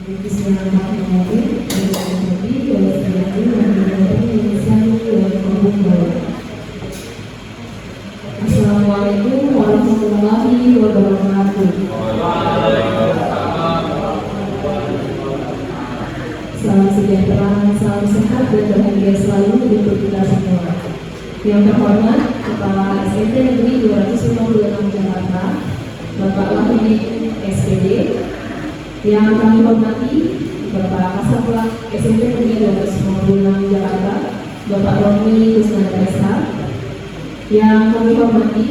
Assalamualaikum warahmatullahi wabarakatuh. Salam sejahtera, salam sehat dan bahagia selalu untuk kita semua. Yang terhormat Kepala SMP Negeri 256 Jakarta, Bapak Wahidi SPD. Yang kami hormati Bapak Kasatlantas SMP Negeri 256 Jakarta, Bapak Romi Kusnandasa. Yang kami hormati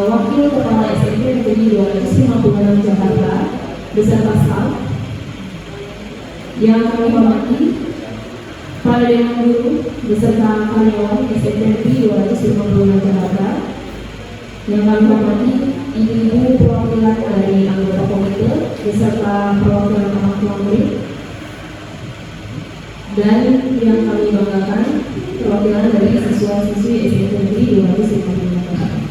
Wakil Kepala SMP Negeri 256 Jakarta beserta staf. Yang kami hormati para dewan guru beserta karyawan SMP Negeri 256 Jakarta. Yang kami hormati ibu-ibu perwakilan dari anggota komite beserta perwakilan orang tua murid. Dan yang kami banggakan perwakilan dari siswa-siswi SMP Negeri 256 Jakarta.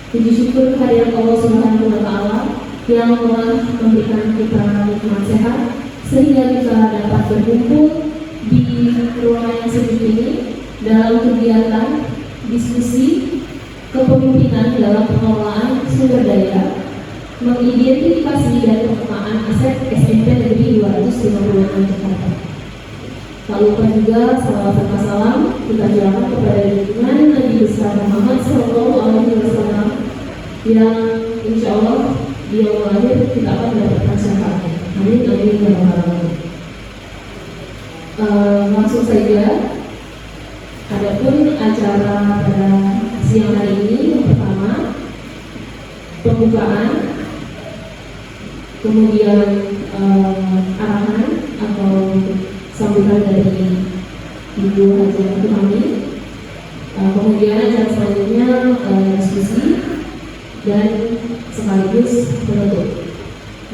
Puji syukur kehadirat Allah Subhanahu wa Ta'ala yang telah memberikan kita nikmat sehat sehingga kita dapat berkumpul di ruangan yang sempit ini dalam kegiatan diskusi kepemimpinan dalam pengelolaan sumber daya, mengidentifikasi dan pengelolaan aset SMP Negeri 256 Jakarta. Tak lupa juga salawat serta salam kita curahkan kepada junjungan Nabi besar Muhammad SAW yang insya Allah di awal akhir kita akan mendapatkan syafaatnya. Amin amin ya rabbal alamin. Langsung saja, adapun acara pada siang hari ini yang pertama pembukaan, kemudian arahan atau sambutan dari Ibu Haji kami, kemudian acara selanjutnya diskusi dan sekaligus penutup.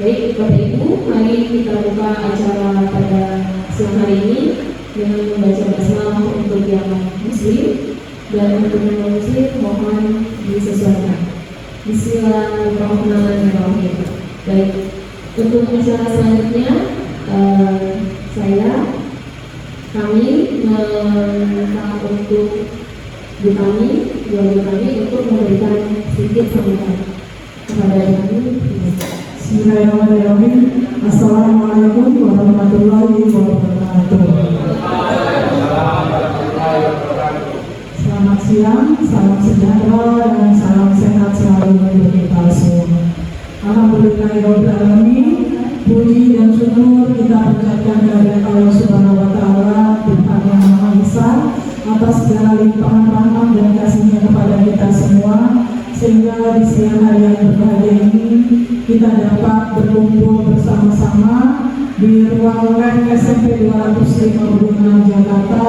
Baik Bapak Ibu, mari kita buka acara pada siang hari ini dengan membaca basmalah untuk yang muslim dan untuk yang non-muslim mohon disesuaikan. Bismillahirrahmanirrahim. Baik, untuk acara selanjutnya kami meminta untuk dua kami untuk memberikan sedikit sambutan kepada kami. Bismillahirrahmanirrahim. Assalamualaikum warahmatullahi wabarakatuh. Selamat siang, salam sejahtera dan salam sehat selalu untuk kita semua. Alhamdulillahirabbil alamin. Puji dan syukur kita panjatkan kepada Allah Subhanahu wa Ta'ala, Tuhan yang Maha Esa, atas segala limpahan rahmat dan kasih-Nya kepada kita semua, sehingga di siang hari yang berbahagia ini kita dapat berkumpul bersama-sama di ruang lab SMP 256 Jakarta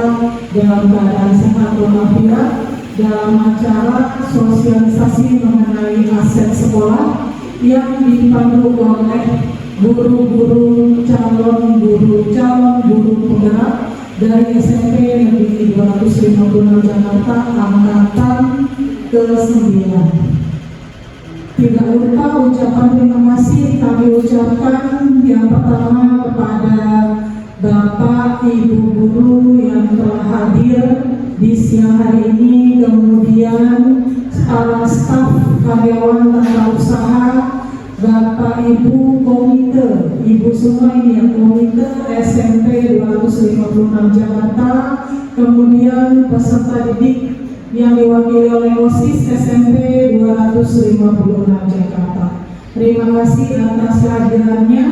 dalam keadaan sehat walafiat dalam acara sosialisasi mengenai aset sekolah yang dipandu oleh guru calon guru penggerak dari SMP Negeri 256 Jakarta angkatan ke-9. Tidak lupa ucapan terima kasih kami ucapkan yang pertama kepada Bapak Ibu guru yang telah hadir di siang hari ini, kemudian para staf karyawan tata usaha, Bapak Ibu komite, Ibu semua ini yang komite SMP 256 Jakarta, kemudian peserta didik yang diwakili oleh OSIS SMP 256 Jakarta. Terima kasih atas kehadirannya,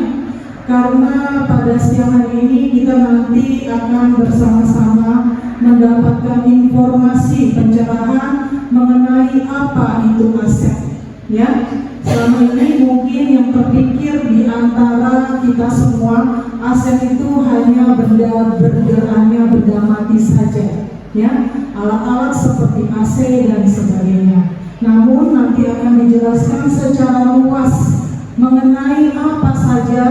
karena pada siang hari ini kita nanti akan bersama-sama mendapatkan informasi pencerahan mengenai apa itu aset. Ya, selama ini mungkin yang terpikir di antara kita semua aset itu hanya benda mati saja, ya, alat-alat seperti AC dan sebagainya. Namun nanti akan dijelaskan secara luas mengenai apa saja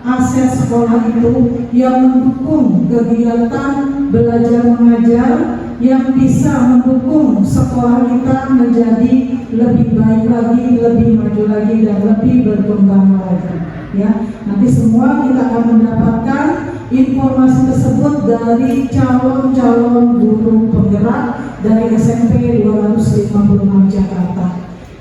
aset sekolah itu yang mendukung kegiatan belajar mengajar, yang bisa mendukung sekolah kita menjadi lebih baik lagi, lebih maju lagi, dan lebih berkembang lagi. ya. Nanti semua kita akan mendapatkan informasi tersebut dari calon-calon guru penggerak dari SMP 256 Jakarta.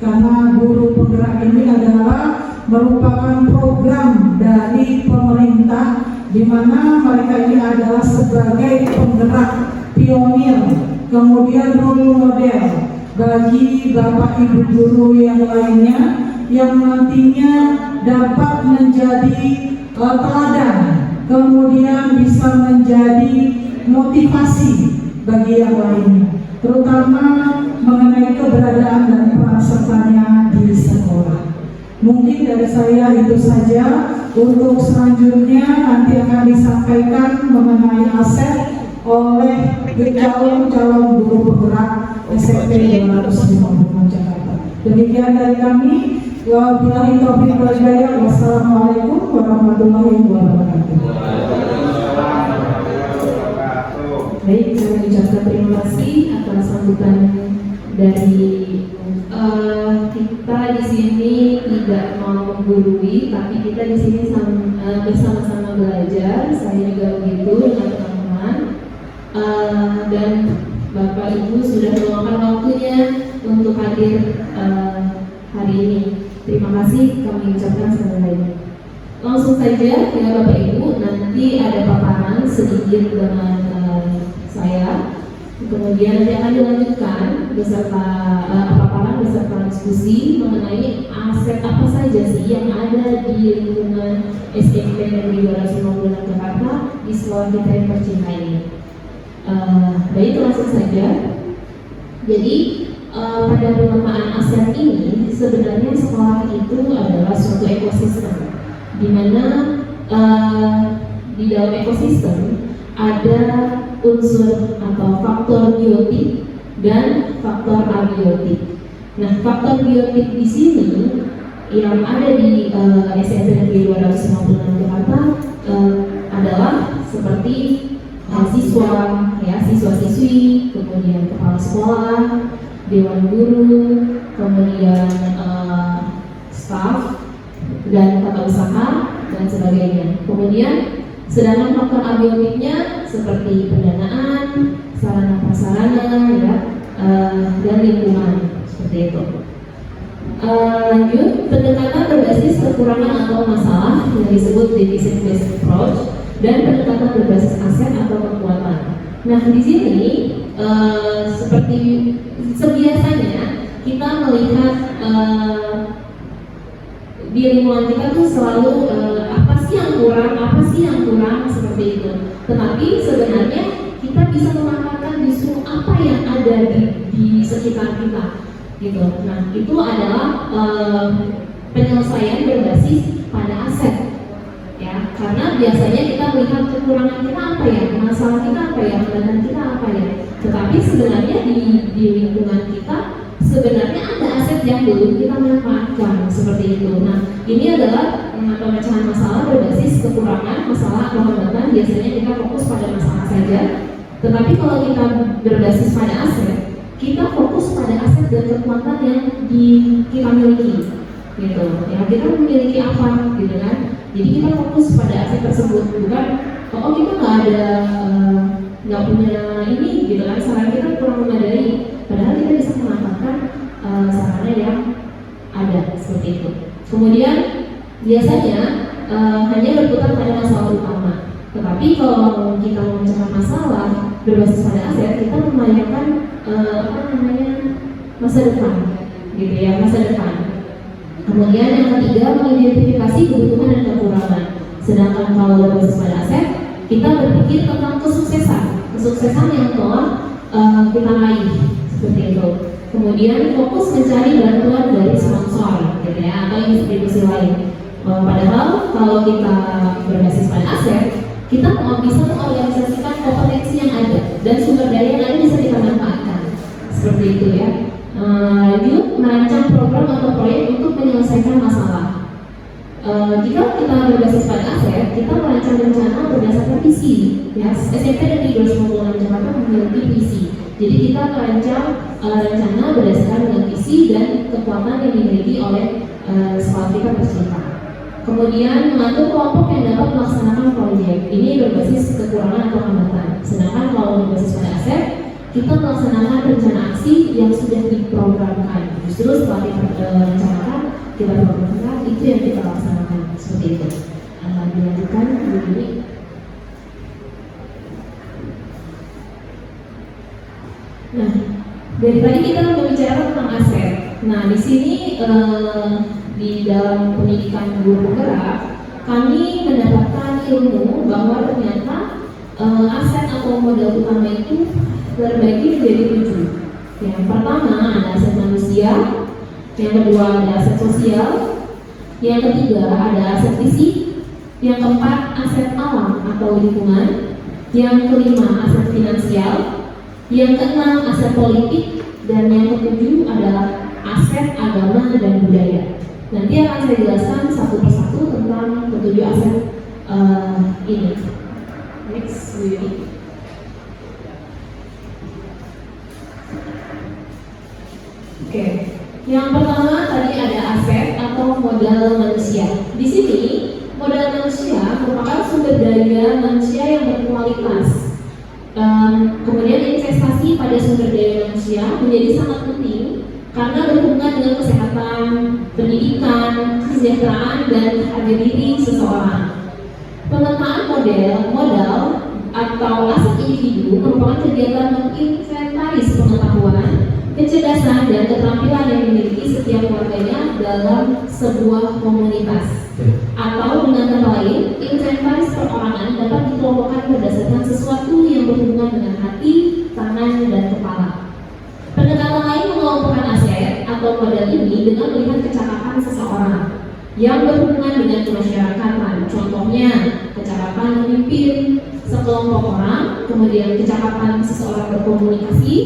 Karena guru penggerak ini adalah merupakan program dari pemerintah di mana mereka ini adalah sebagai penggerak pionir, kemudian role model bagi Bapak Ibu guru yang lainnya yang nantinya dapat menjadi teladan, kemudian bisa menjadi motivasi bagi yang lainnya, terutama mengenai keberadaan dan peran sertanya di sekolah. Mungkin dari saya itu saja. Untuk selanjutnya nanti akan disampaikan mengenai aset oleh calon guru penggerak SMP 256 Jakarta. Demikian dari kami. Wabillahi taufiq wal hidayah. Wassalamualaikum warahmatullahi wabarakatuh. Baik, saya mengucapkan terima kasih atas sambutan dari kita di sini tidak mau menggurui, tapi kita di sini bersama-sama belajar. Saya juga begitu dengan teman-teman. Dan Bapak Ibu sudah meluangkan waktunya untuk hadir hari ini. Terima kasih kami ucapkan sekali lagi. Langsung saja ya Bapak Ibu, nanti ada paparan sedikit dengan saya. Kemudian nanti akan dilanjutkan beserta paparan beserta diskusi mengenai aset apa saja sih yang ada di lingkungan SMP Negeri 256 Jakarta di sekolah kita yang tercinta ini. Baik, langsung saja. Jadi pada penamaan aset ini sebenarnya sekolah itu adalah suatu ekosistem, di mana di dalam ekosistem ada unsur atau faktor biotik dan faktor abiotik. Nah, faktor biotik di sini yang ada di SMP Negeri 256 Jakarta adalah seperti siswa, ya, siswa-siswi, kemudian kepala sekolah, dewan guru, kemudian staf dan tata usaha dan sebagainya. Kemudian sedangkan faktor abiotiknya seperti pendanaan, sarana prasarana, ya, dan lingkungan seperti itu. Lanjut, pendekatan berbasis kekurangan atau masalah yang disebut deficit based approach dan pendekatan berbasis aset atau kekuatan. Nah, di sini seperti sebiasanya kita melihat di lingkungan kita tuh selalu apa sih yang kurang seperti itu. Tetapi sebenarnya kita bisa memanfaatkan justru apa yang ada di sekitar kita, gitu. Nah, itu adalah penyelesaian berbasis pada aset, ya. Karena biasanya kita melihat kekurangan kita apa ya, masalah kita apa ya, kelemahan kita apa ya. Tetapi sebenarnya di lingkungan kita sebenarnya ada aset yang belum kita manfaatkan seperti itu. Nah, ini adalah pemecahan masalah berbasis kekurangan, masalah atau hambatan. Biasanya kita fokus pada masalah saja. Tetapi kalau kita berbasis pada aset, kita fokus pada aset dan kekuatan yang kita miliki, gitu. Ya, kita memiliki apa, gitu kan? Jadi kita fokus pada aset tersebut, bukan kita nggak punya ini, gitu kan? Sarana kita kurang memadai. Padahal kita bisa memanfaatkan sarana yang ada seperti itu. Kemudian biasanya hanya berputar pada masalah utama. Tetapi kalau kita memecahkan masalah berbasis pada aset, kita membayangkan masa depan, gitu ya, masa depan. Kemudian yang ketiga, mengidentifikasi kebutuhan dan kekurangan. Sedangkan kalau berbasis pada aset, kita berpikir tentang kesuksesan yang telah kita raih, seperti itu. Kemudian fokus mencari bantuan dari sponsor, gitu ya, atau institusi lain. Padahal kalau kita berbasis pada aset, kita bisa mengorganisasikan kompetensi yang ada dan sumber daya yang ada bisa kita manfaatkan, seperti itu ya. Lanjut, merancang program atau proyek untuk menyelesaikan masalah. Jika kita berbasis pada aset, kita merancang rencana berdasarkan visi. Ya, SMP Negeri 256 Jakarta memiliki visi. Jadi kita merancang rencana berdasarkan dengan visi dan kekuatan yang dimiliki oleh sekolah kita tercinta. Kemudian mengatur kelompok yang dapat melaksanakan proyek. Ini berbasis kekurangan atau hambatan. Sedangkan kalau berbasis pada aset, kita melaksanakan rencana aksi yang sudah diprogramkan. Justru setelah direncanakan, kita programkan, itu yang kita laksanakan. Seperti itu. Dilanjutkan begini. Nah, dari tadi kita membicarakan tentang aset. Nah, di sini di dalam pendidikan guru penggerak, kami mendapatkan ilmu bahwa ternyata aset atau modal utama itu terbagi menjadi 7. Yang pertama ada aset manusia, yang kedua ada aset sosial, yang ketiga ada aset fisik, yang keempat aset alam atau lingkungan, yang kelima aset finansial, yang keenam aset politik, dan yang ketujuh adalah aset agama dan budaya. Nanti akan saya jelaskan satu persatu tentang ketujuh aset ini. Next, Willy. Oke, yang pertama tadi ada aset atau modal manusia. Di sini modal manusia merupakan sumber daya manusia yang berkualitas. Kemudian investasi pada sumber daya manusia menjadi sangat penting karena berhubungan dengan kesehatan, pendidikan, kesejahteraan, dan harga diri seseorang. Pemetaan modal atau aset individu merupakan kegiatan menginventaris pengetahuan, kecerdasan, dan keterampilan yang dimiliki setiap warganya dalam sebuah komunitas. Atau dengan kata lain, inventaris perorangan dapat dikelompokkan berdasarkan sesuatu yang berhubungan dengan hati, tangan, dan kepala. Pendekatan lain mengelompokkan aset atau modal ini dengan melihat kecakapan seseorang yang berhubungan dengan kemasyarakatan. Contohnya, kecakapan memimpin sekelompok orang, kemudian kecakapan seseorang berkomunikasi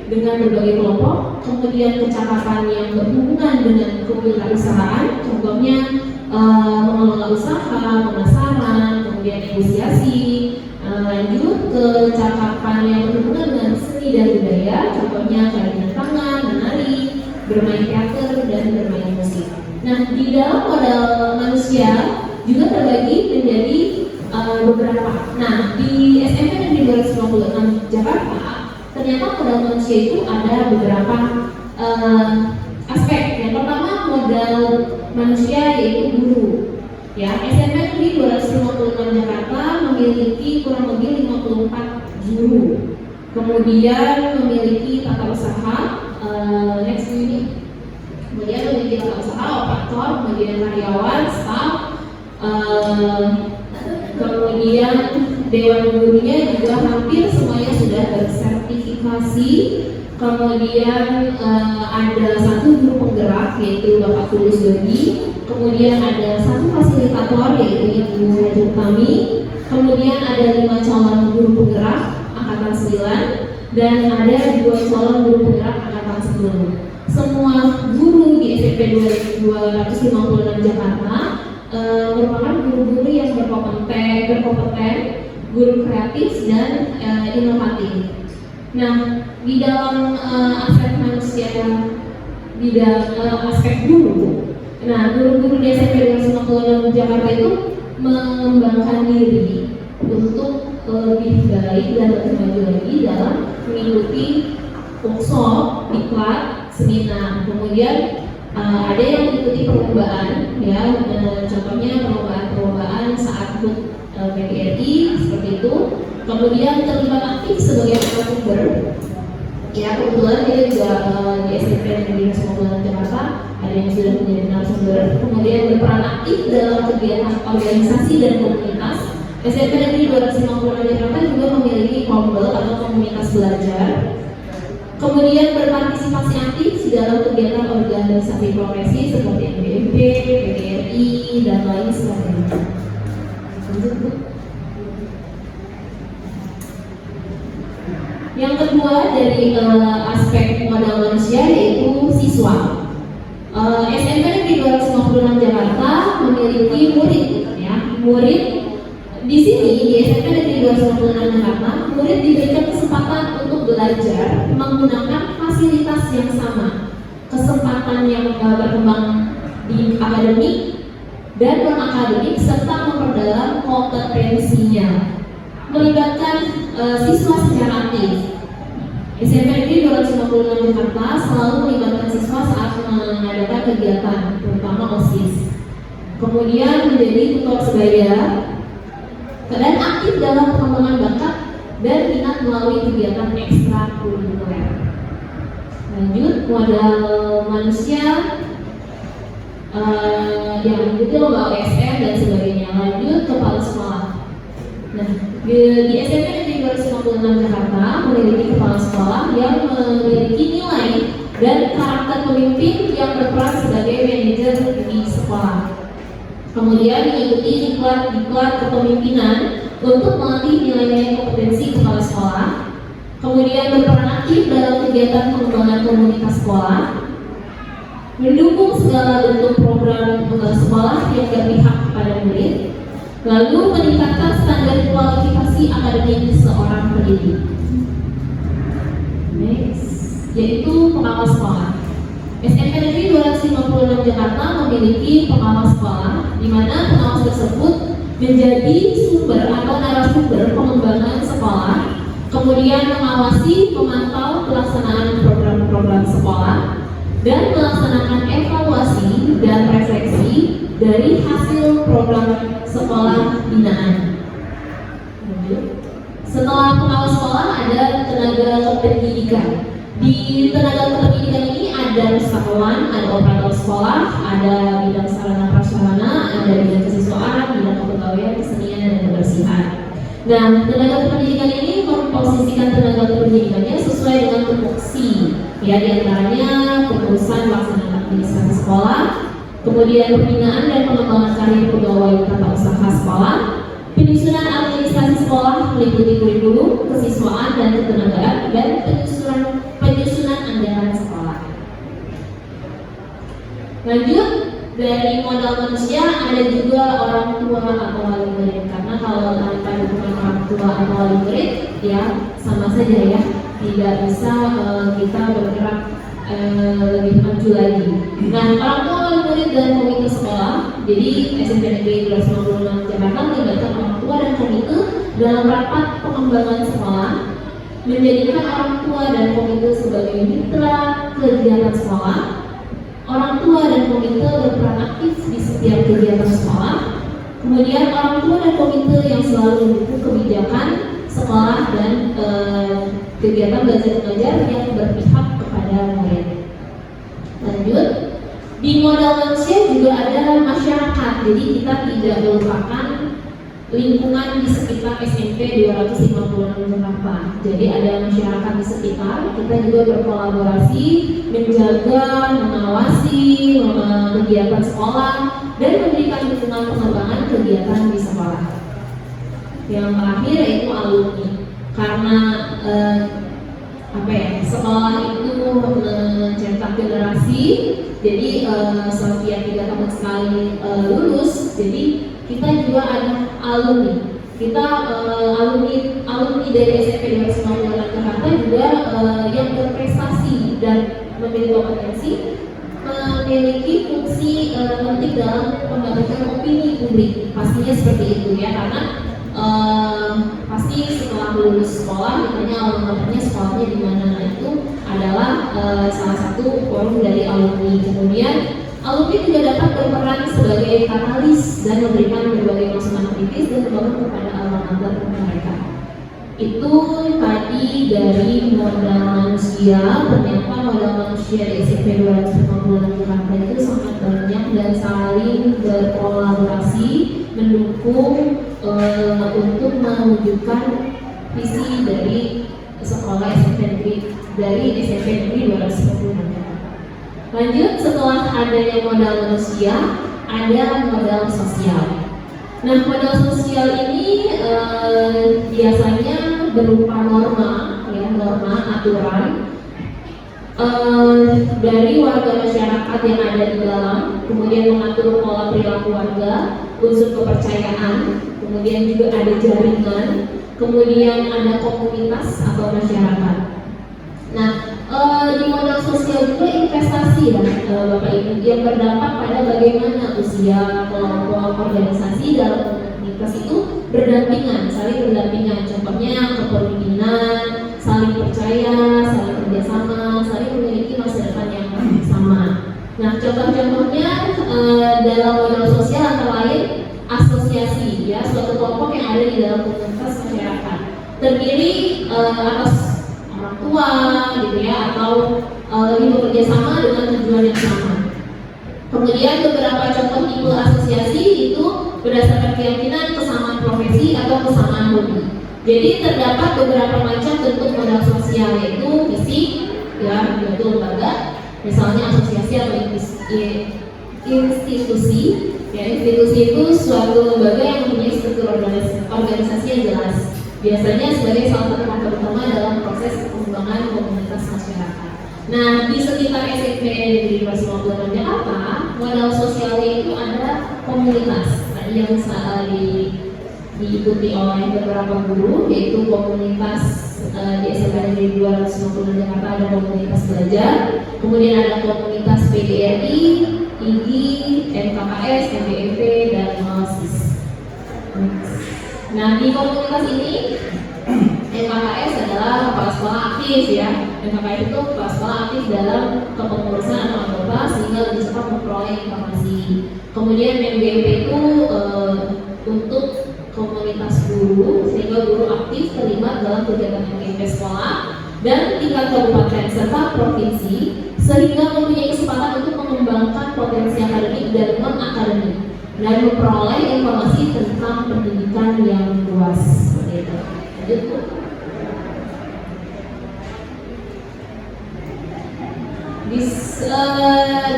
dengan berbagai kelompok, kemudian kecakapan yang berhubungan dengan kewirausahaan, contohnya mengelola usaha, pemasaran, kemudian negosiasi, lanjut ke kecakapan yang berhubungan dengan seni dan budaya, contohnya kerajinan tangan, menari, bermain teater, dan bermain musik. Nah, di dalam modal manusia juga terbagi menjadi beberapa. Nah, di SMP Negeri 256 Jakarta, ternyata modal manusia itu ada beberapa aspek. Yang pertama modal manusia yaitu guru. Ya, SMP Negeri 256 Jakarta memiliki kurang lebih 54 guru. Kemudian memiliki tata usaha, next ini. Kemudian memiliki tata usaha, operator, kemudian karyawan, staff, kemudian dewan gurunya juga hampir semuanya sudah bersertifikasi. Kemudian ada satu guru penggerak yaitu Bapak Tulus Dodi. Kemudian ada satu fasilitator yaitu Ibu Haji Utami. Kemudian ada 5 calon guru penggerak angkatan 9 dan ada 2 calon guru penggerak angkatan 10. Semua guru di SMP 256 Jakarta merupakan guru-guru yang berkompeten, guru kreatif dan inovatif. Nah, di dalam aspek manusia, di dalam aspek guru, nah guru-guru di SMP 256 Jakarta itu mengembangkan diri untuk lebih baik dan lebih maju lagi dalam mengikuti workshop, diklat, seminar. Kemudian ada yang mengikuti perlombaan, ya, contohnya perlombaan saat HUT PGRI seperti itu. Kemudian terlibat aktif sebagai narasumber. Ya, kebetulan dia juga di SMP Negeri 256 Jakarta ada yang sudah menjadi narasumber. Kemudian berperan aktif dalam kegiatan organisasi dan komunitas. SMP Negeri 256 Jakarta juga memiliki kombel atau komunitas belajar. Kemudian berpartisipasi aktif di dalam kegiatan organisasi profesi seperti MBMP, PGRI, dan lain sebagainya. Lanjut, Bu. Yang kedua dari aspek modal manusia yaitu siswa. SMP Negeri 256 Jakarta memiliki murid, ya, murid. Di sini di SMP Negeri 256 Jakarta, murid diberikan kesempatan untuk belajar menggunakan fasilitas yang sama, kesempatan yang berkembang di akademik, dan non-akademik serta memperdalam kompetensinya, melibatkan siswa secara aktif. SMP Negeri 256 Jakarta selalu melibatkan siswa saat mengadakan kegiatan, terutama OSIS. Kemudian menjadi tutor sebaya dan aktif dalam pengembangan bakat dan minat melalui kegiatan ekstrakurikuler. Lanjut, modal manusia yang itu lomba OSN dan sebagainya. Lanjut, kepala sekolah. Nah, di SMP Negeri 256 Jakarta memiliki kepala sekolah yang memiliki nilai dan karakter pemimpin yang berperan sebagai manajer di sekolah. Kemudian mengikuti diklat kepemimpinan untuk melatih nilai-nilai kompetensi kepala sekolah. Kemudian berperan aktif dalam kegiatan pengembangan komunitas sekolah, mendukung segala bentuk program sekolah yang berpihak kepada murid, lalu meningkatkan standar kualifikasi akademik seorang pendidik. Next, yaitu pengawas sekolah. SMP Negeri 256 Jakarta memiliki pengawas sekolah, di mana pengawas tersebut menjadi sumber atau narasumber pengembangan sekolah, kemudian mengawasi, memantau pelaksanaan program-program sekolah, dan melaksanakan evaluasi dan refleksi dari hasil program sekolah binaan. Setelah pengawas sekolah ada tenaga pendidikan. Di tenaga pendidikan ini ada pustakawan, ada operator sekolah, ada bidang sarana prasarana, ada bidang kesiswaan, bidang kepegawaian, kesenian, dan kebersihan. Nah, tenaga pendidikan ini memposisikan tenaga pendidikannya sesuai dengan tupoksi, ya, diantaranya pengurusan pelaksanaan administrasi sekolah, kemudian pembinaan dan pengembangan karir pegawai tata usaha sekolah, penyusunan administrasi sekolah meliputi kurikulum, kesiswaan dan ketenagaan, dan penyusunan anggaran sekolah. Lanjut, dari modal manusia ada juga orang tua atau wali murid, karena kalau tanpa dukungan orang tua atau wali murid ya sama saja ya, tidak bisa kita bergerak lebih maju lagi. Nah, orang tua, wali murid dan komite sekolah, jadi SMP Negeri 256 Jakarta melibatkan orang tua dan komite dalam rapat pengembangan sekolah, menjadikan orang tua dan komite sebagai mitra kegiatan sekolah. Orang tua dan komite berperan aktif di setiap kegiatan sekolah. Kemudian orang tua dan komite yang selalu mendukung kebijakan sekolah dan kegiatan belajar mengajar yang berpihak kepada murid. Lanjut, di modal manusia juga ada masyarakat. Jadi kita tidak melupakan lingkungan di sekitar SMP 256 Jakarta. Jadi ada masyarakat di sekitar, kita juga berkolaborasi, menjaga, mengawasi kegiatan sekolah, dan memberikan dukungan pengembangan kegiatan di sekolah. Yang terakhir yaitu alumni, karena sekolah itu mencetak generasi. Jadi setiap 3 tahun sekali lulus, jadi kita juga ada alumni. Kita alumni dari SMP 256 Jakarta juga yang berprestasi dan memiliki kompetensi, memiliki fungsi penting dalam membangkitkan opini publik. Pastinya seperti itu ya, karena pasti setelah lulus sekolah ditanya alamatnya sekolahnya di mana. Nah, itu adalah salah satu forum dari alumni. Kemudian alumni juga dapat berperan sebagai katalis dan memberikan berbagai masukan kritis dan membangun kepada alma-mater mereka. Itu tadi dari modal manusia. Ternyata modal manusia di SMP 256 Jakarta itu sangat banyak dan saling berkolaborasi, mendukung untuk mewujudkan visi dari sekolah SMP Negeri dari SMP Negeri 256 Jakarta. Lanjut, setelah adanya modal manusia, ada modal sosial. Nah, modal sosial ini biasanya berupa norma, aturan dari warga masyarakat yang ada di dalam, kemudian mengatur pola perilaku warga, unsur kepercayaan, kemudian juga ada jaringan, kemudian ada komunitas atau masyarakat. Nah, Di modal sosial juga investasi ya, Bapak Ibu, yang berdampak pada bagaimana usia, kelompok, organisasi dalam komunitas itu berdampingan, saling berdampingan. Contohnya kepemimpinan, saling percaya, saling kerjasama, saling memiliki masa depan yang sama. Nah, contoh-contohnya dalam modal sosial antara lain asosiasi, ya, suatu kelompok yang ada di dalam komunitas masyarakat, terdiri atas orang tua gitu ya, atau lebih bekerja sama dengan tujuan yang sama. Kemudian beberapa contoh tipe asosiasi itu berdasarkan keyakinan, kesamaan profesi atau kesamaan hobi. Jadi terdapat beberapa macam bentuk modal sosial, yaitu fisik, ya, yaitu lembaga, misalnya asosiasi atau institusi. Ya, institusi itu suatu lembaga yang mempunyai struktur organisasi yang jelas, biasanya sebagai salah satu faktor utama dalam proses pengembangan komunitas masyarakat. Nah, di sekitar SMP Negeri 256 Jakarta, modal sosialnya itu ada komunitas tadi yang diikuti oleh beberapa guru, yaitu komunitas di SMP Negeri 256 Jakarta ada komunitas belajar, kemudian ada komunitas PGRI, IGI, MKKS, MBMP, dan MALSIS. Nah, di komunitas ini MKKS adalah kepala sekolah aktif ya. MKKS itu kepala sekolah aktif dalam kepengurusan atau anggota sehingga lebih cepat memperoleh informasi. Kemudian MBMP itu untuk komunitas guru sehingga guru aktif terlibat dalam kegiatan MBMP sekolah dan tingkat kabupaten serta provinsi sehingga mempunyai kesempatan untuk mengembangkan potensi akademik dan non-akademik dan memperoleh informasi tentang pendidikan yang luas. Seperti itu. Lanjut, Bu.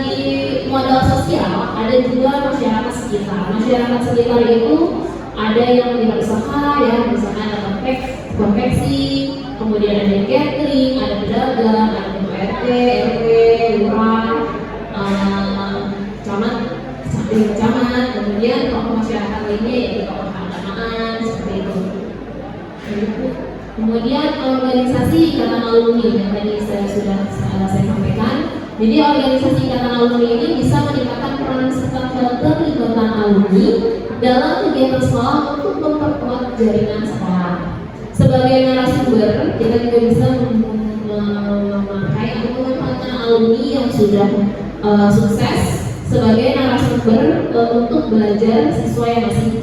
Di modal sosial ada juga masyarakat sekitar. Masyarakat sekitar itu ada yang berwirausaha ya, misalkan ada konveksi, kemudian ada catering, ada pedagang, ada RT, RW, lurah, camat, kemudian tokoh masyarakat lainnya yaitu tokoh keagamaan seperti itu. Kemudian organisasi ikatan alumni yang tadi saya sampaikan. Jadi organisasi ikatan alumni ini bisa meningkatkan peran serta keterlibatan alumni dalam kegiatan sekolah untuk memperkuat jaringan sekolah. Sebagai narasumber, kita juga bisa memakai atau memanfaatkan alumni yang sudah sukses sebagai narasumber untuk belajar siswa yang masih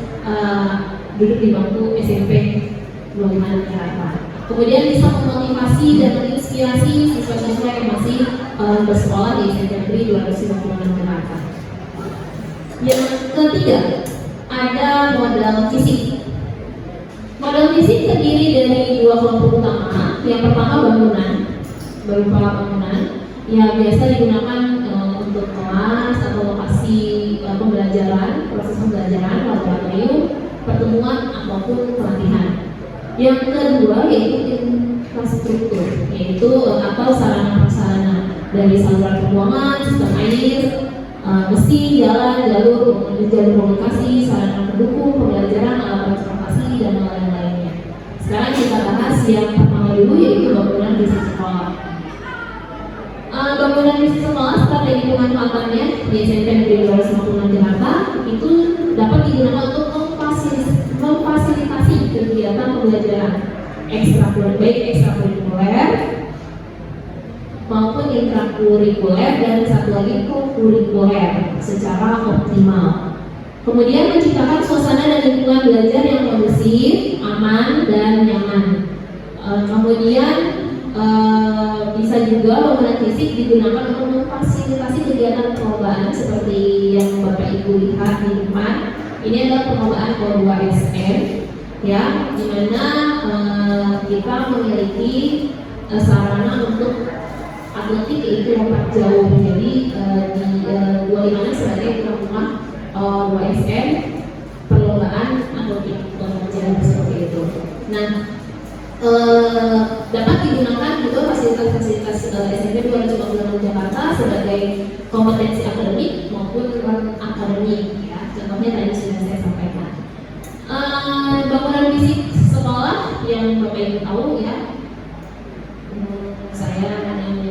duduk di bangku SMP 25 Jakarta. Kemudian bisa memotivasi dan menginspirasi siswa-siswa yang masih bersekolah di SMP Negeri 256 Jakarta. Yang ketiga, ada modal fisik. Modal fisik terdiri dari dua kelompok utama. Yang pertama bangunan, berupa bangunan yang biasa digunakan untuk kelas atau lokasi pembelajaran, proses pembelajaran, laboratorium, pertemuan ataupun pelatihan. Yang kedua yaitu infrastruktur, yaitu atau sarana-prasarana dari saluran pembuangan, sistem air, mesin, jalan, jalur komunikasi, sarana pendukung pembelajaran, alat transportasi dan lain-lainnya. Sekarang kita bahas yang pertama dulu, yaitu bangunan fisik sekolah. Bangunan fisik sekolah strategi pemanfaatannya di SMP Negeri 256 Jakarta itu dapat digunakan untuk memfasilitasi kegiatan pembelajaran baik ekstrakurikuler maupun intrakurikuler dan satu lagi kurikuler secara optimal. Kemudian menciptakan suasana dan lingkungan belajar yang kondusif, aman dan nyaman. Kemudian bisa juga bangunan fisik digunakan untuk memfasilitasi kegiatan perlombaan seperti yang Bapak Ibu lihat di depan. Ini adalah perlombaan O2SM ya, di mana kita memiliki sarana untuk atletik yaitu lompat jauh. Jadi di 25 sebagai tuan rumah O2SM perlombaan atletik lompat jauh seperti itu. Nah, dapat digunakan juga fasilitas-fasilitas SMP 256 Jakarta sebagai kompetensi akademik maupun non-akademik ya. Contohnya tadi sudah saya sampaikan. Bangunan fisik sekolah yang Bapak Ibu tahu ya, saya hanya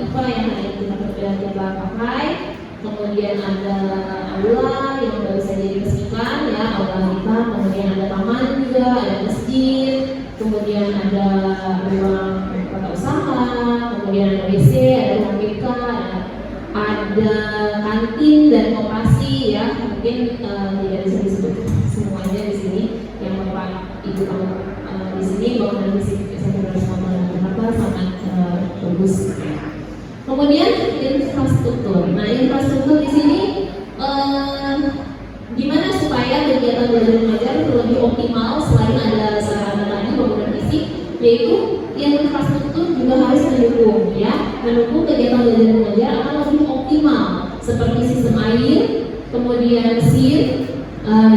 IPA yang hari ini kita pakai, kemudian ada aula yang baru saja diresmikan ya, aula kita, kemudian ada taman juga, ada masjid, kemudian ada ruang tata usaha, kemudian ada WC, ada ruang BK, ada kantin dan koperasi ya, mungkin tidak bisa disebut semuanya di sini yang Bapak Ibu tahu di sini bahwa di sini Jakarta sangat bagus. Kemudian infrastruktur. Nah, infrastruktur di sini gimana supaya kegiatan belajar mengajar lebih optimal selain ada sarana tadi bangunan fisik, yaitu yang infrastruktur juga harus mendukung ya, mendukung kegiatan belajar mengajar akan lebih optimal seperti sistem air, kemudian mesin,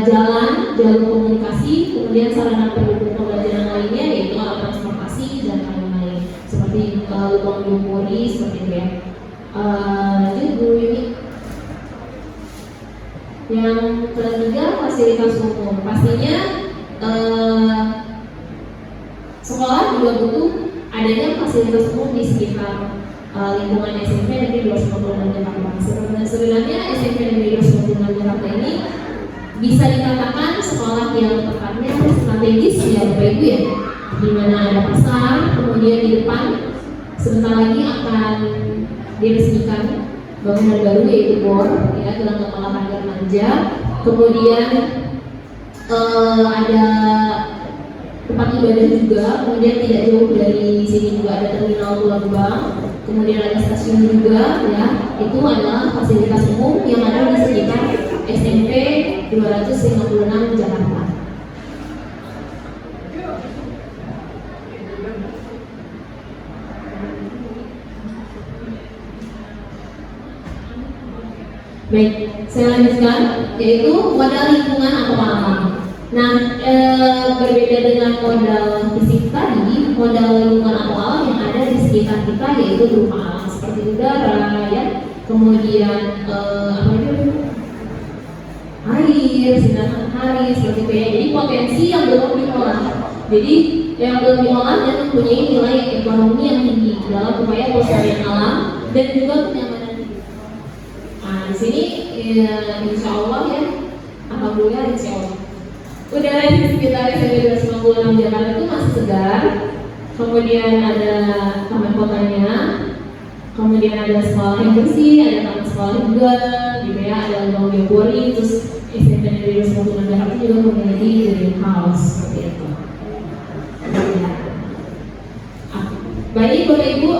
jalan, jalur komunikasi, kemudian sarana pendukung pembelajaran lainnya yaitu alat transportasi dan lain-lain seperti ruang memori seperti itu ya. Lanjut Bu Yuni. Yang ketiga, fasilitas umum. Pastinya sekolah juga butuh adanya fasilitas umum di sekitar lingkungan SMP Negeri 256 Jakarta. Sebenarnya SMP Negeri 256 Jakarta ini bisa dikatakan sekolah yang tepatnya strategis ya Bapak Ibu ya, di mana ada pasar, kemudian di depan sebentar lagi akan diresmikan bangunan baru yaitu BOR ya, Gelang Kepala Hagar Manja, kemudian ada tempat ibadah juga, kemudian tidak jauh dari sini juga ada terminal Pulau Gebang, kemudian ada stasiun juga ya, itu adalah fasilitas umum yang ada di sekitar SMP 256 Jakarta. Baik, saya lanjutkan, yaitu modal lingkungan atau alam. Nah, berbeda dengan modal fisik tadi, modal lingkungan atau alam yang ada di sekitar kita yaitu berupa alam seperti udara, ya, kemudian air, sinar matahari, seperti itu ya. Jadi potensi yang belum diolah. Jadi yang belum diolah dan mempunyai nilai ekonomi yang tinggi dalam upaya pelestarian alam dan juga kenyamanan hidup. Nah, di sini insya Allah ya, alhamdulillah insya Allah. Udara di sekitar SMP 256 Jakarta itu masih segar. Kemudian ada taman kotanya, kemudian ada sekolah yang bersih, ada taman sekolah juga, gitu ya, ada ruang memori, terus SMP Negeri 256 Jakarta juga memiliki greenhouse seperti itu. Baik Bapak Ibu,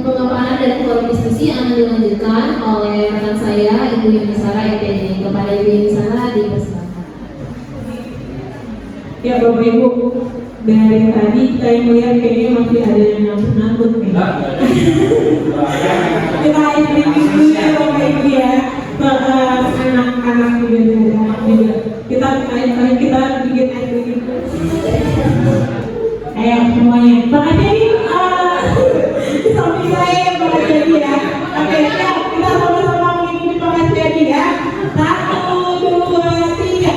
pemaparan dan forum diskusi akan dilanjutkan oleh rekan saya Ibu Yuni Sara MPD. Kepada Ibu Yuni Sara dipersilakan. Ya Bapak Ibu, dari tadi saya melihat kayaknya masih ada yang nangkut nih. Kita ikuti dulu ya Bapak Ibu ya, anak-anak juga. Kita bikin air begitu. Ayo semuanya, makanya ini samping saya Pak Jadi ya. Oke ya, kita sama-sama mengikuti Pak Jadi ya. 1, 2, 3.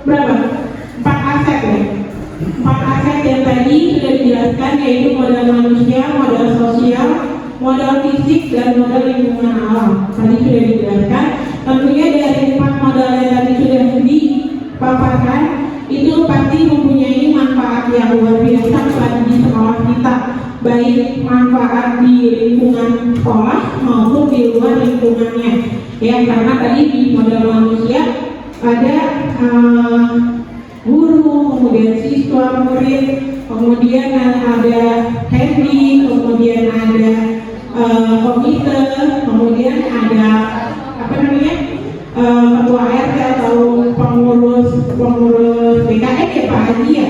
berapa? 4 aset ya. 4 aset yang tadi sudah dijelaskan, yaitu modal manusia, modal sosial, modal fisik, dan modal lingkungan alam. Tadi sudah dijelaskan. Tentunya dari 4 modal yang tadi sudah dipaparkan, itu pasti mempunyai manfaat yang luar biasa bagi sekolah kita, baik manfaat di lingkungan sekolah maupun di luar lingkungannya. Ya, karena tadi di modal manusia ada guru, kemudian siswa, murid, kemudian ada handy, kemudian ada komite, kemudian ada apa namanya ketua RT atau pengurus BKN ya Pak Haji ya?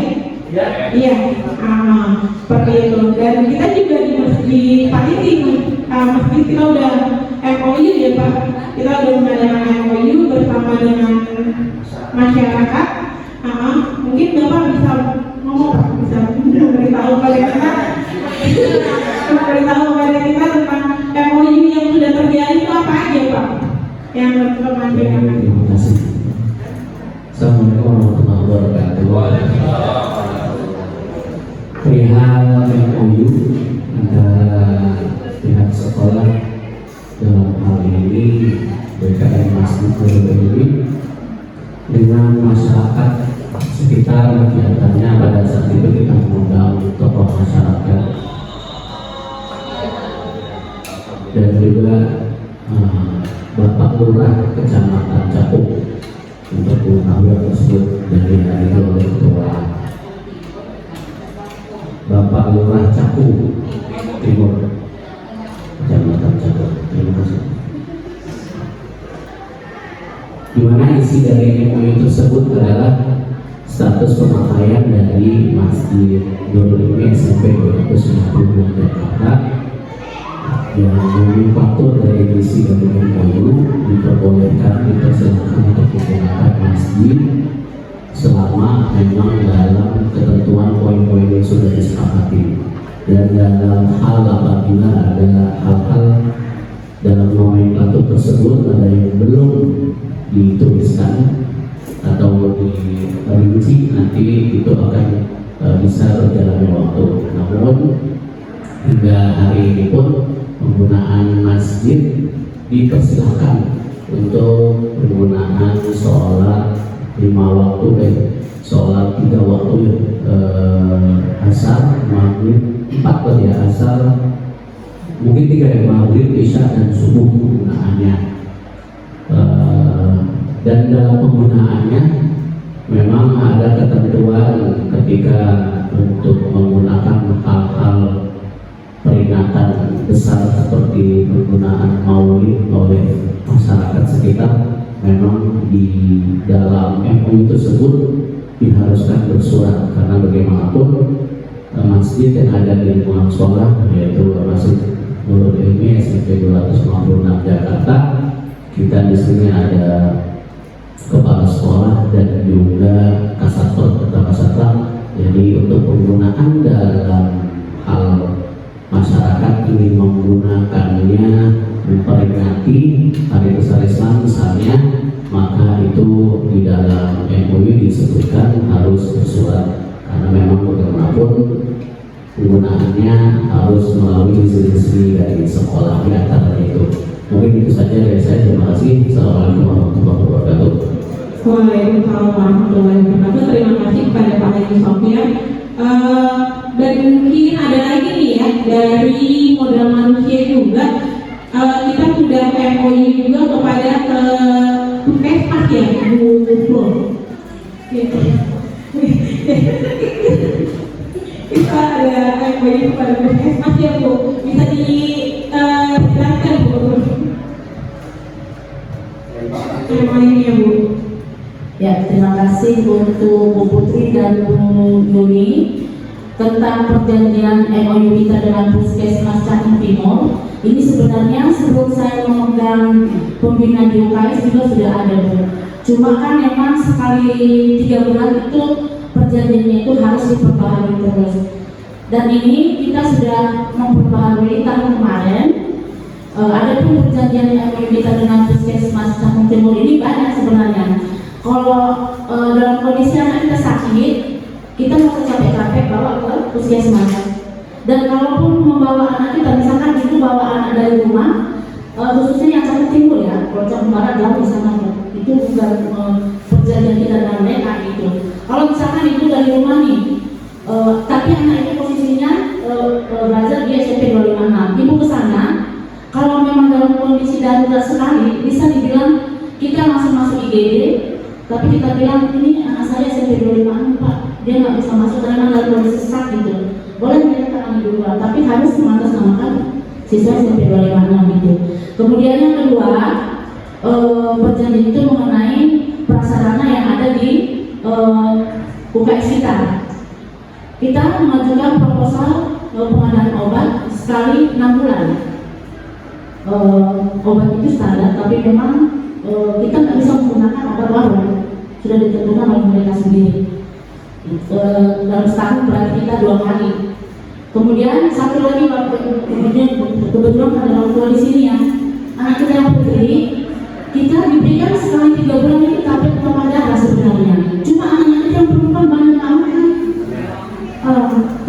Iya, seperti itu. Dan kita juga di Panitia meski kita udah MOU ya Pak, kita udah mengadakan MOU bersama dengan masyarakat. Mungkin Bapak bisa ngomong, bisa memberitahu kepada kita tentang MOU yang sudah terjadi itu apa aja Pak? Yang berkembang. Terima kasih. Assalamualaikum warahmatullahi wabarakatuh. Perihal MOU antara pihak sekolah dalam hal ini BKN Masjid ini dengan masyarakat sekitar, kegiatannya pada saat itu kita mengundang tokoh masyarakat dan juga Bapak Lurah Kecamatan Cakung untuk mengetahui hal tersebut dan dihadiri oleh Ketua Bapak Lurah Cakung Timur Kecamatan Cakung. Terima kasih. Di mana isi dari MOU tersebut adalah status pemakaian dari Masjid Nurul Ilmi SMP 290 Jakarta yang mengatur dari isi dari MOU diperbolehkan dipersilakan untuk digunakan masjid selama memang dalam ketentuan poin-poin yang sudah disepakati, dan dalam hal apabila ada hal-hal dalam nomenklatur tersebut ada yang belum dituliskan atau dirinci, nanti itu akan bisa berjalannya waktu. Namun hingga hari ini pun penggunaan masjid dipersilakan untuk penggunaan sholat 5 waktu, sholat 3 waktu, asar, maghrib, 4 ya, asar, mungkin 3 ya, maghrib, isya, dan subuh penggunaannya. Dan dalam penggunaannya memang ada ketentuan ketika untuk menggunakan hal-hal peringatan besar seperti penggunaan maulid oleh masyarakat sekitar. Memang di dalam MOU tersebut diharuskan bersurat, karena bagaimanapun masjid yang ada di lingkungan sekolah, yaitu Masjid Nurul Ilmi SMP 256 Jakarta, kita di sini ada kepala sekolah dan juga kasatpol atau kasatlam. Jadi untuk penggunaan dalam hal masyarakat ingin menggunakannya memperingati Hari Besar Islam misalnya, maka itu di dalam MOU disebutkan harus bersurat, karena memang bagaimanapun penggunaannya harus melalui izin dari sekolah di antara itu. Mungkin itu saja dari saya. Terima kasih. Assalamualaikum warahmatullahi wabarakatuh. Waalaikumsalam warahmatullahi wabarakatuh. Terima kasih kepada Pak Haji Sofyan. Dan mungkin ada lagi nih ya, dari modal manusia juga kita sudah MOU juga kepada Puskesmas ya, Bu Flo. Kita ada MOU kepada Puskesmas ya Bu, bisa dijelaskan Bu MOU-nya Bu? Ya, terima kasih untuk Bu Putri dan Bu Yuni tentang perjanjian MOU kita dengan Puskesmas Cakung Timur. Ini sebenarnya sebelum saya memegang pembina di UKS juga sudah ada Bu. Cuma kan memang sekali 3 bulan itu perjanjiannya itu harus diperbaharui terus. Dan ini kita sudah memperbaharui tahun kemarin. Ada pun perjanjian MOU kita dengan Puskesmas Cakung Timur ini banyak sebenarnya. Kalau dalam kondisi anak kita sakit, kita nggak usah capek-capek bawa ke puskesmas. Dan kalaupun membawa anak kita, misalkan ibu bawa anak dari rumah, khususnya yang sakit timbul ya, kalau Cakung Barat jauh di sana ya, itu bukan perjanjian kita dengan mereka itu. Kalau misalkan ibu dari rumah nih, tapi anak itu posisinya belajar di SMP 256, ibu ke sana, kalau memang dalam kondisi darurat sekali, bisa dibilang kita langsung masuk IGD, tapi kita bilang ini anak saya SMP 256 Pak, dia nggak bisa masuk karena dalam kondisi sesak gitu. Boleh mereka tangani duluan, tapi harus mengatasnamakan siswa SMP 256 gitu. Kemudian yang kedua, perjanjian itu mengenai prasarana yang ada di UKS kita. Kita mengajukan proposal pengadaan obat sekali 6 bulan. Obat itu standar, tapi memang kita nggak bisa menggunakan obat baru, sudah ditentukan oleh mereka sendiri. Dalam setahun berarti kita 2 kali. Kemudian satu lagi, kebetulan ada orang tua di sini ya, anak kita yang putri, kita diberikan sekali 3 bulan itu tablet pengobatan darah sebenarnya. Cuma anak kita yang perempuan banyak banget kan.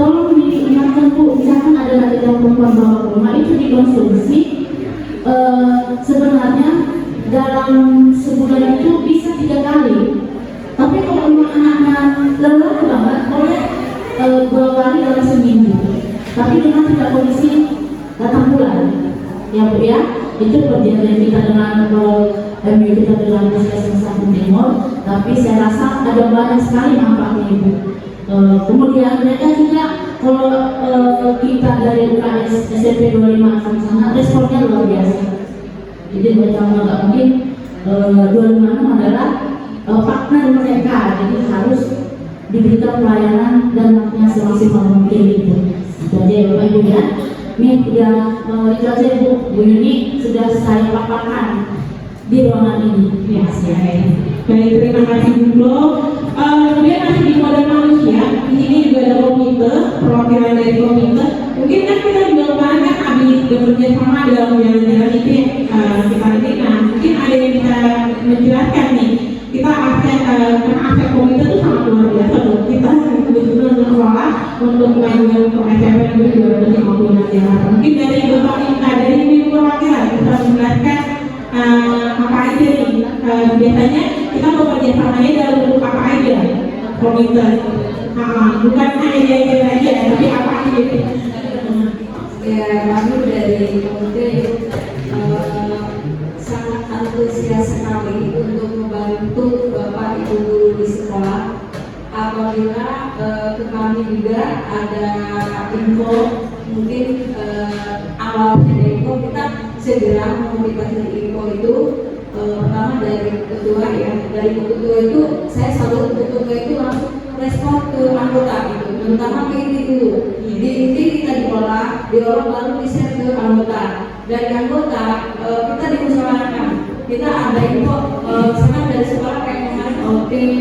Tolong diingatkan Bu, misalkan ada anak kita yang perempuan bawa ke rumah itu dikonsumsi. Sebenarnya dalam sebulan itu bisa 3 kali. Tapi kalau memang anaknya lelah banget, boleh 2 kali dalam seminggu. Tapi dengan tidak kondisi datang bulan, ya Bu ya. Itu perjanjian kita dengan MU kita dengan Puskesmas Cakung Timur. Tapi saya rasa ada banyak sekali manfaatnya Ibu. Kemudian mereka juga kalau kita dari UKS SMP 25 akan sana responnya luar biasa. Jadi mereka nggak mungkin 256 adalah partner mereka, jadi harus diberikan pelayanan dan waktunya semaksimal mungkin itu. Itu aja ya Bapak Ibu ya. Ini udah itu aja Bu Yuni sudah saya paparkan di ruangan ini. Ya, baik, terima kasih Bu. Kemudian masih di modal manusia, di sini juga ada komite, perwakilan dari komite. Mungkin kan kita juga kemarin kan habis bekerja sama dalam jalan-jalan itu kita ini. Nah, mungkin ada yang bisa menjelaskan nih. Kita karena aspek komite itu sangat luar biasa loh. Kita kebetulan mengelola untuk mengajukan ke SMP itu 250 Jakarta. Mungkin dari Bapak Inka, dari Ibu perwakilan bisa menjelaskan apa aja nih. Biasanya kita bekerja samanya dalam bentuk apa aja komite. Bukan hanya jalan aja, tapi apa aja. Ya, kami dari komite sangat antusias sekali untuk membantu Bapak Ibu guru di sekolah. Apabila ke kami juga ada info, mungkin awalnya dari info kita segera mengomunikasi info itu. Pertama dari ketua ya, dari ketua itu saya selalu ketua itu langsung respon ke anggota gitu, terutama ke inti dulu. Di inti kita diolah, baru di-share ke anggota. Dari anggota kita diusahakan, kita ada info, misalkan dari sekolah kayak kemarin tim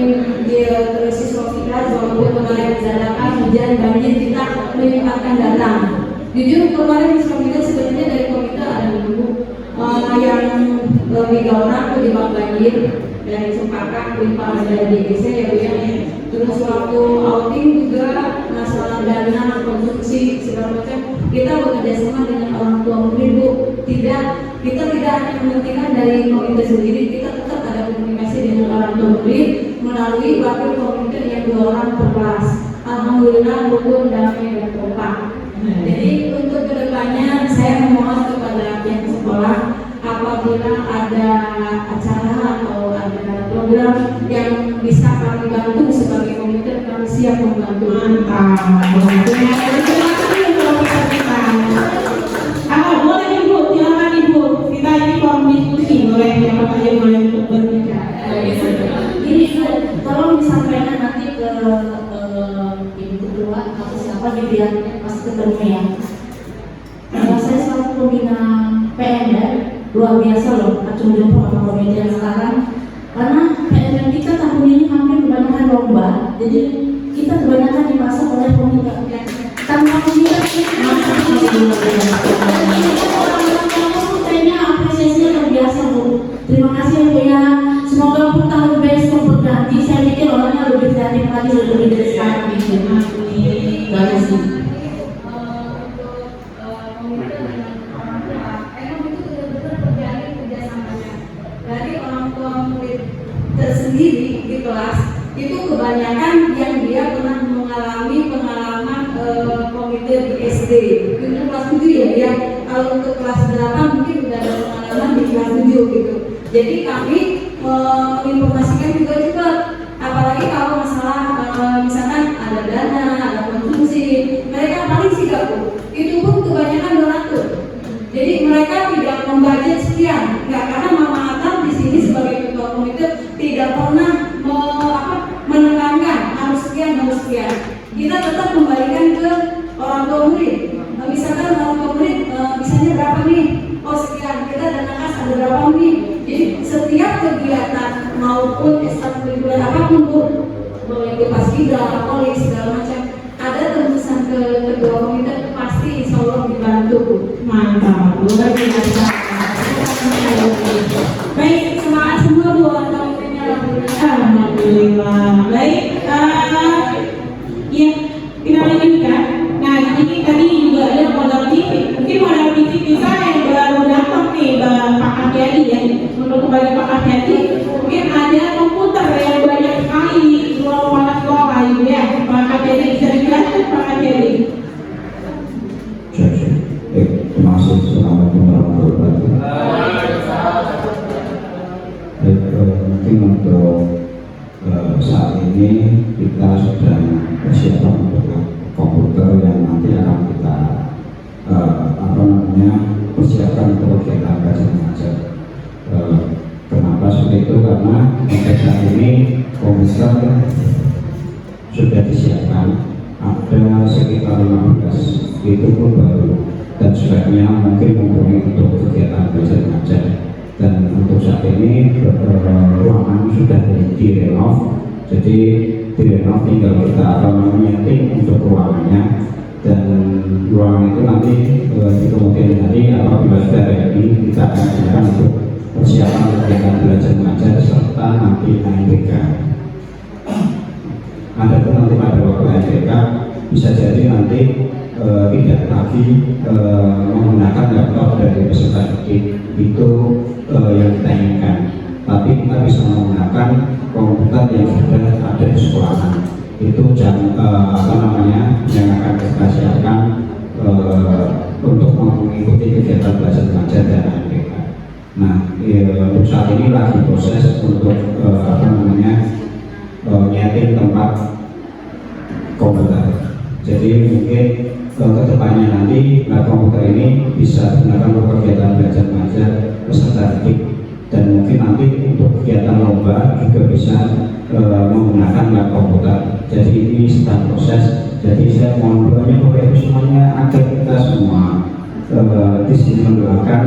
dia terus siswa kita walaupun kemarin dadakan hujan banjir kita menyempatkan datang. Jujur kemarin siswa kita sebenarnya dari komite ada yang tiga orang terjebak banjir dan sempatkan limpah dari DGC ya Bu ya. Terus waktu outing juga masalah dana konstruksi segala macam kita bekerja sama dengan orang tua murid Bu. Kita tidak hanya mementingkan dari komite sendiri, kita tetap ada komunikasi dengan orang tua murid melalui wakil komite yang 2 orang per kelas. Alhamdulillah rukun, damai dan kompak. Jadi untuk kedepannya saya memohon kepada pihak sekolah apabila ada acara atau ada program yang bisa kami bantu sebagai komite, kami siap membantu. Mantap. Terima kasih untuk kita. Boleh Ibu, silakan Ibu. Kita ini forum diskusi, boleh siapa saja boleh untuk berbicara. Ini tolong disampaikan nanti ke Ibu Ketua atau siapa gitu ya, pasti ketemu ya. Saya selaku pembina PNR luar biasa loh, acung jempol sama komedian sekarang. Karena PNR kita tahun ini hampir kebanyakan lomba, jadi kita kebanyakan dipaksa oleh komite. Tanpa komite kita kayaknya apresiasinya luar biasa Bu. Terima kasih Bu ya. Semoga tahun besok nanti saya pikir orangnya lebih kreatif lagi lebih dari sekarang gitu. Gak ada sih. Dari orang tua murid tersendiri di kelas itu kebanyakan yang dia pernah mengalami pengalaman komite di SD itu kelas 7 ya, kalau untuk kelas 8 mungkin sudah ada pengalaman di kelas 7 gitu. Jadi kami menginformasikan juga apalagi kalau masalah misalkan ada dana, ada konsumsi, mereka paling sigap Bu. Itu pun kebanyakan donatur. Jadi mereka tidak membudget sekian, nggak, karena Mama Atam di sini sebagai ketua komite tidak pernah menekankan harus sekian. Kita tetap kembalikan ke orang tua murid. Misalkan orang tua murid misalnya berapa nih? Oh sekian. Kita dana kas ada berapa nih? Jadi setiap kegiatan maupun ekstrakurikuler apapun Bu, mulai paskibra, polis segala macam, ada tembusan ke kedua komite pasti insya Allah dibantu Bu. Mantap, luar biasa. Baik, semangat semua Bu orang komitenya. Alhamdulillah. Baik, ya kita lanjutkan. Nah ini tadi juga ada modal TV. Mungkin modal TV kita yang baru datang nih Pak Kapiadi ya. Untuk kepada Pak Kapiadi, mungkin ada komputer yang banyak sekali di ruang kepala sekolah gitu ya. Pak Kapiadi bisa dijelaskan Pak Kapiadi. Terima kasih. Assalamualaikum warahmatullahi wabarakatuh. Mungkin untuk saat ini kita sudah persiapan untuk komputer yang nanti akan kita persiapkan untuk kegiatan belajar mengajar. Kenapa seperti itu? Karena untuk saat ini komputer sudah disiapkan ada sekitar 15, itu pun baru dan sebaiknya mungkin mumpuni untuk kegiatan belajar mengajar. Dan untuk saat ini ruangan sudah direnov, jadi direnov tinggal kita nyeting untuk ruangannya, dan ruangan itu nanti di kemudian hari apabila sudah ready kita akan gunakan untuk persiapan kegiatan belajar mengajar serta nanti ANBK. Adapun nanti pada waktu ANBK bisa jadi nanti tidak lagi menggunakan laptop dari peserta didik itu yang kita inginkan, tapi kita bisa menggunakan komputer yang sudah ada di sekolahan. Itu yang akan kita siapkan untuk mengikuti kegiatan belajar mengajar dan ANBK. Nah, untuk saat ini lagi proses untuk nyeting tempat komputer. Jadi mungkin kedepannya nanti komputer ini bisa digunakan untuk kegiatan belajar mengajar peserta didik, dan mungkin nanti untuk kegiatan lomba juga bisa menggunakan komputer. Jadi ini sedang proses. Jadi saya mohon doanya kepada semuanya agar kita semua di sini mendoakan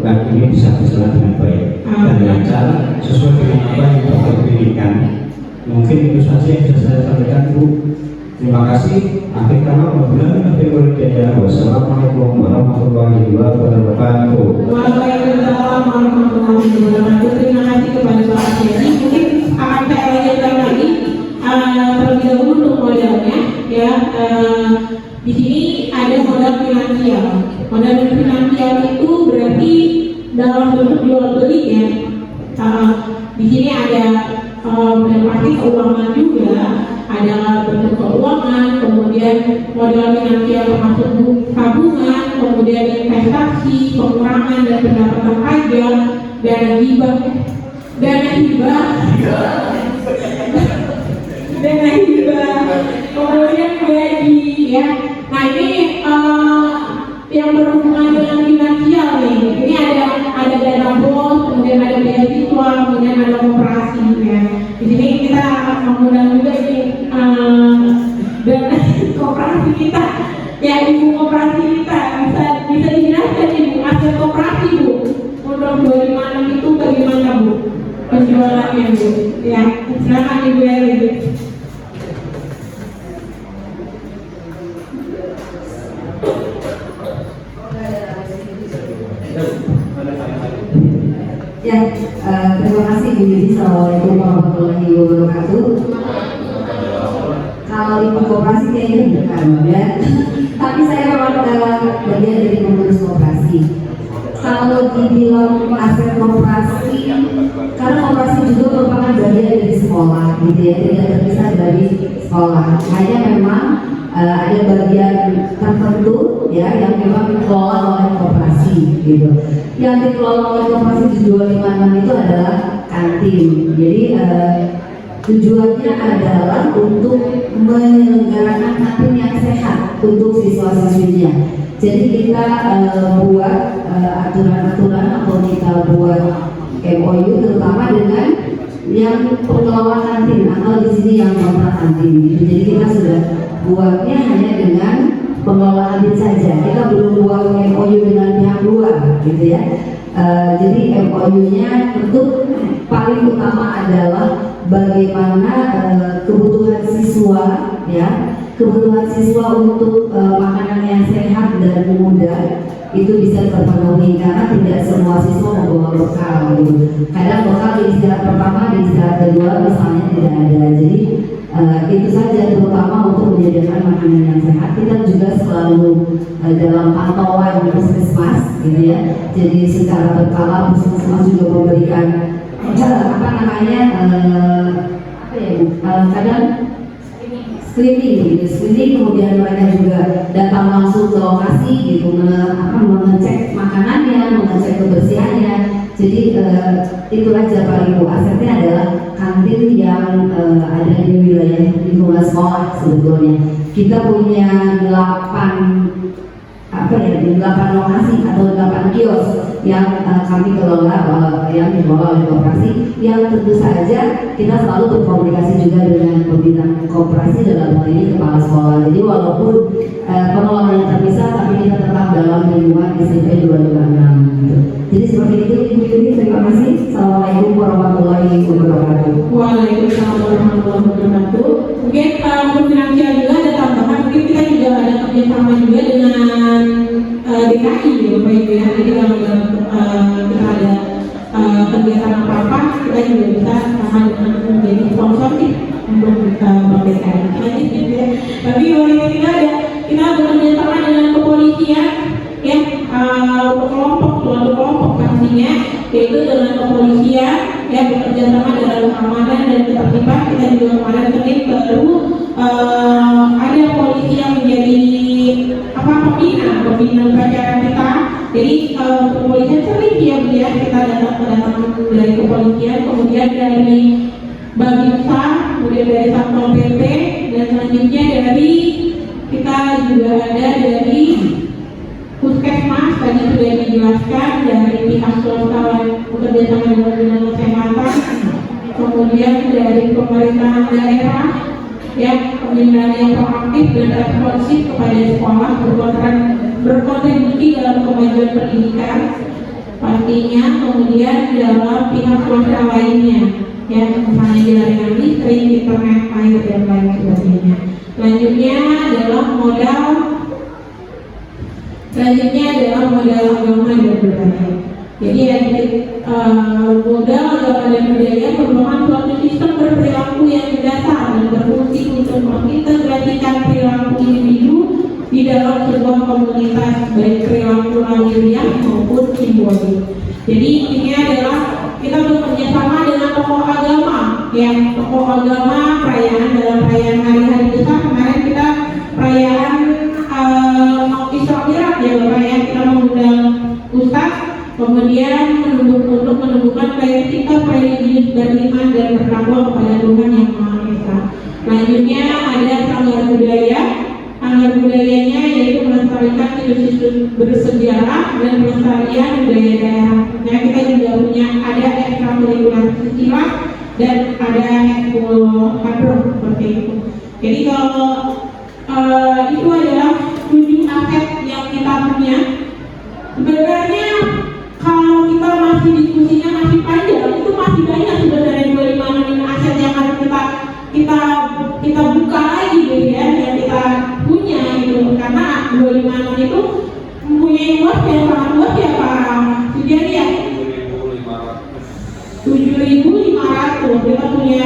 lab ini bisa berjalan dengan baik dan lancar sesuai dengan apa yang kita inginkan. Mungkin itu saja yang bisa saya sampaikan Bu. Terima kasih. Akhir kata wassalamualaikum warahmatullahi wabarakatuh. Waalaikumsalam warahmatullahi wabarakatuh. Terima kasih kepada Pak Kapiadi. Mungkin akan saya lanjutkan lagi terlebih dahulu untuk modalnya ya. Di sini ada modal finansial. Modal finansial itu berarti dalam bentuk jual beli ya. Di sini ada pasti keuangan juga, ada bentuk keuangan, kemudian modal finansial termasuk tabungan, kemudian investasi, pengurangan dan pendapatan pajak, dana hibah, kemudian gaji ya. Nah ini yang berhubungan dengan finansial nih. Ini ada dana bos, kemudian ada beasiswa, kemudian ada koperasi ya. Di sini kita mengundang juga ini dana koperasi kita ya, ibu koperasi kita bisa dijelaskan ibu aset koperasi Bu untuk 256 itu bagaimana Bu penjualannya Bu ya. Silakan Ibu Eli. Ya, terima kasih Bu Yudi. Assalamualaikum warahmatullahi wabarakatuh. Kalau ibu koperasi kayaknya bukan ya. Tapi saya memang bagian dari pengurus koperasi. Kalau dibilang aset koperasi, karena koperasi juga merupakan bagian dari sekolah, gitu ya, tidak terpisah dari sekolah. Hanya memang ada bagian tertentu ya yang memang dikelola oleh koperasi, gitu. Yang dikelola oleh koperasi di 256 itu adalah kantin. Jadi tujuannya adalah untuk menyelenggarakan kantin yang sehat untuk siswa-siswinya. Jadi kita buat aturan-aturan atau kita buat MOU terutama dengan yang pengelola kantin atau di sini yang kontrak kantin. Jadi kita sudah buatnya hanya dengan pengelola kantin saja. Kita belum buat MOU dengan pihak luar, gitu ya. Jadi MOU-nya tentu paling utama adalah bagaimana kebutuhan siswa, ya, kebutuhan siswa untuk makanan yang sehat dan mudah itu bisa terpenuhi karena tidak semua siswa membawa bekal. Gitu. Kadang bekal di istirahat pertama, di istirahat kedua misalnya tidak ada. Jadi itu saja terutama untuk menyediakan makanan yang sehat. Kita juga selalu dalam pantauan puskesmas, gitu ya. Jadi secara berkala puskesmas juga memberikan kadang screening, kemudian mereka juga datang langsung ke lokasi, gitu, mengecek makanannya, mengecek kebersihannya. Jadi itu aja paling asetnya adalah kantin yang ada di wilayah lingkungan sekolah sebetulnya. Kita punya 8 lokasi atau 8 kios yang kami kelola, yang dikelola oleh koperasi, yang tentu saja kita selalu berkomunikasi juga dengan pembina koperasi dalam hal ini kepala sekolah. Jadi walaupun pengelolaannya terpisah, tapi kita tetap dalam lingkungan SMP 256 gitu. Jadi seperti itu Ibu Yuni, terima kasih. Assalamualaikum warahmatullahi wabarakatuh. Waalaikumsalam warahmatullahi wabarakatuh. Mungkin finansial juga ada tambahan, mungkin kita juga ada kerjasama juga dengan DKI ya Bapak Ibu ya. Jadi kalau kita ada kegiatan apa-apa, kita juga bisa sama dengan menjadi sponsor nih untuk DKI. Gitu ya. Tapi kita bekerja sama dengan kepolisian ya, untuk kelompok pastinya, yaitu dengan kepolisian ya, bekerja sama dengan keamanan dan ketertiban. Kita juga kemarin baru ada polisi yang menjadi pembina upacara kita. Jadi kepolisian sering ya kita datang dari kepolisian, kemudian dari Babinsa, kemudian dari Satpol PP, dan selanjutnya dari kita juga ada dari Puskesmas, tadi sudah dijelaskan, dari pihak swasta bekerja sama dengan dinas kesehatan, kemudian dari pemerintahan daerah yang pembinaan yang proaktif dan responsif kepada sekolah, berkontribusi dalam kemajuan pendidikan pastinya. Kemudian dalam pihak swasta lainnya yang misalnya jaringan listrik, internet, air, dan lain sebagainya. Selanjutnya adalah modal agama dan budaya. Jadi modal agama dan budaya merupakan suatu sistem berperilaku yang berdasar dan berfungsi untuk mengintegrasikan perilaku individu di dalam sebuah komunitas, baik perilaku lahiriah maupun simbolik. Jadi intinya adalah kita bekerja sama dengan tokoh agama, yang tokoh agama dalam perayaan hari-hari besar. Kemarin kita perayaan Isra Mi'raj ya Bapak ya, kita mengundang ustaz, kemudian untuk menumbuhkan prioritas religius beriman dan bertakwa kepada Tuhan Yang Maha Esa. Selanjutnya ada sanggar budaya. Sanggar budayanya yaitu melestarikan situs-situs bersejarah dan pelestarian budaya daerah. Nah, kita juga punya ada ekstrakurikuler silat dan ada ekskul hadroh seperti itu. Jadi kalau itu adalah 7 aset yang kita punya. Sebenarnya kalau kita masih diskusinya masih panjang, itu masih banyak sebenarnya 256 aset yang harus kita buka lagi gitu ya, yang kita punya gitu. Karena 256 itu mempunyai luas yang sangat luas ya Pak Sujari ya. 7.500 kita punya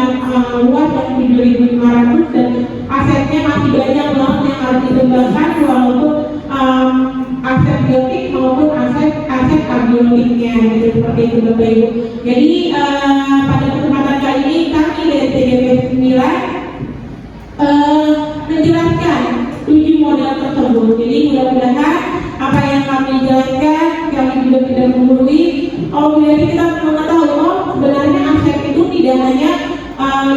luas yang 7.500 dan asetnya masih banyak banget yang harus dikembangkan walaupun aset biotik maupun aset abiotiknya gitu, seperti itu Bapak Ibu. Jadi pada kesempatan kali ini kami dari TGP 9 menjelaskan 7 model tersebut. Jadi mudah-mudahan apa yang kami jelaskan kami juga tidak menggurui. Jadi kita mengetahui sebenarnya aset itu tidak hanya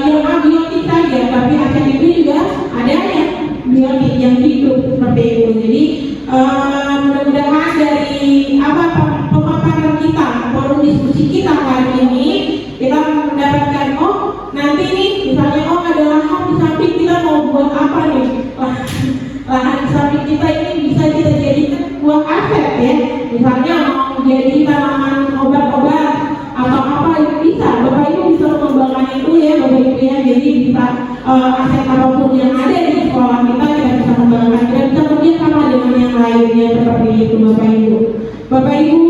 yang abiotik saja, tapi aset itu juga ada yang biotik yang hidup seperti itu. Jadi mudah-mudahan dari pemaparan kita, forum diskusi kita hari ini, kita mendapatkan nanti nih misalnya ada lahan di samping kita mau buat apa nih, lahan di samping kita ini bisa kita jadikan buat aset ya, misalnya mau jadi tanaman obat-obat atau apa itu bisa, Bapak Ibu bisa mengembangkan itu ya Bapak Ibu ya. Jadi bisa aset apapun yang ada di sekolah kita bisa mengembangkan dan bisa kerja sama dengan yang lainnya seperti itu Bapak Ibu. Bapak Ibu